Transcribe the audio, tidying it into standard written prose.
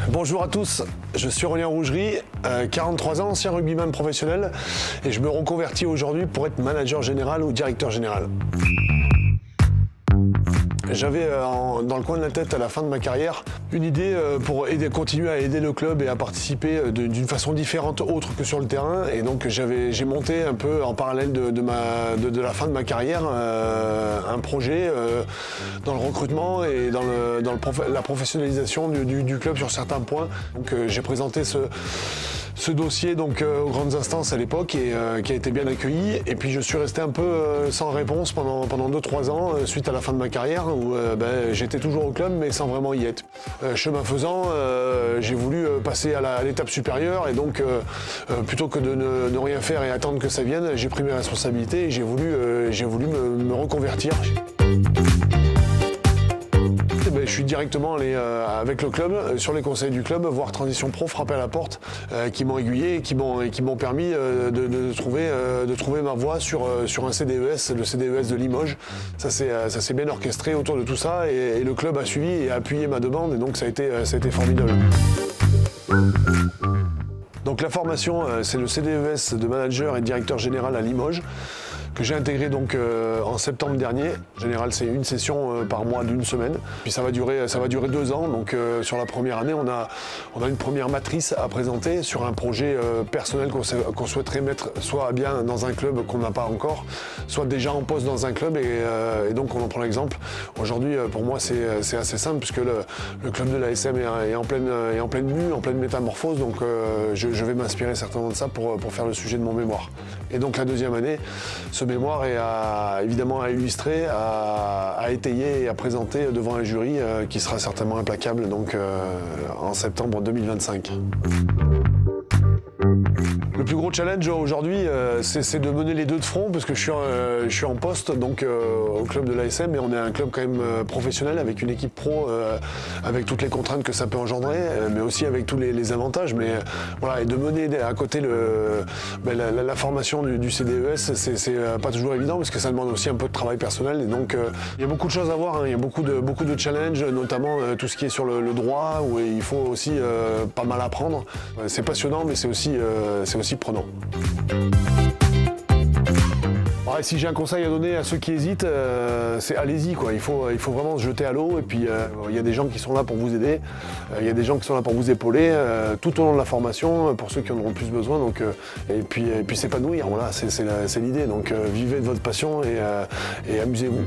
Bonjour à tous, je suis Aurélien Rougerie, 43 ans, ancien rugbyman professionnel et je me reconvertis aujourd'hui pour être manager général ou directeur général. J'avais dans le coin de la tête à la fin de ma carrière une idée pour continuer à aider le club et à participer d'une façon différente autre que sur le terrain, et donc j'ai monté un peu en parallèle de la fin de ma carrière un projet dans le recrutement et dans la professionnalisation du club sur certains points. Donc j'ai présenté ce dossier donc aux grandes instances à l'époque et qui a été bien accueilli, et puis je suis resté un peu sans réponse pendant 2-3 ans suite à la fin de ma carrière où j'étais toujours au club mais sans vraiment y être. Chemin faisant, j'ai voulu passer à l'étape supérieure, et donc plutôt que de ne rien faire et attendre que ça vienne, j'ai pris mes responsabilités et j'ai voulu me reconvertir. Je suis directement allé avec le club, sur les conseils du club, voir Transition Pro frapper à la porte, qui m'ont aiguillé et qui m'ont permis de trouver ma voie sur un CDES, le CDES de Limoges. Ça s'est bien orchestré autour de tout ça, et le club a suivi et a appuyé ma demande, et donc ça a été formidable. Donc la formation, c'est le CDES de manager et directeur général à Limoges, que j'ai intégré donc en septembre dernier. En général, c'est une session par mois d'une semaine. Puis ça va durer 2 ans. Donc sur la première année, on a une première matrice à présenter sur un projet personnel qu'on souhaiterait mettre soit bien dans un club qu'on n'a pas encore, soit déjà en poste dans un club. Et donc on en prend l'exemple. Aujourd'hui, pour moi, c'est assez simple puisque le club de l'ASM est en pleine mue, en pleine métamorphose. Donc je vais m'inspirer certainement de ça pour faire le sujet de mon mémoire. Et donc la deuxième année, ce mémoire est évidemment à illustrer, à étayer et à présenter devant un jury qui sera certainement implacable donc, en septembre 2025. Le plus gros challenge aujourd'hui, c'est de mener les deux de front, parce que je suis en poste donc, au club de l'ASM, et on est un club quand même professionnel avec une équipe pro, avec toutes les contraintes que ça peut engendrer, mais aussi avec tous les avantages. Mais voilà, et de mener à côté la formation du CDES, c'est pas toujours évident, parce que ça demande aussi un peu de travail personnel. Et donc il y a beaucoup de choses à voir, hein. Il y a beaucoup de challenges, notamment tout ce qui est sur le droit, où il faut aussi pas mal apprendre. C'est passionnant, mais c'est aussi prenant. Ouais, si j'ai un conseil à donner à ceux qui hésitent, c'est allez-y, quoi. Il faut vraiment se jeter à l'eau, et puis il y a des gens qui sont là pour vous aider, il y a des gens qui sont là pour vous épauler tout au long de la formation, pour ceux qui en auront plus besoin. Donc, et puis s'épanouir, voilà, c'est l'idée. Donc vivez de votre passion et amusez-vous.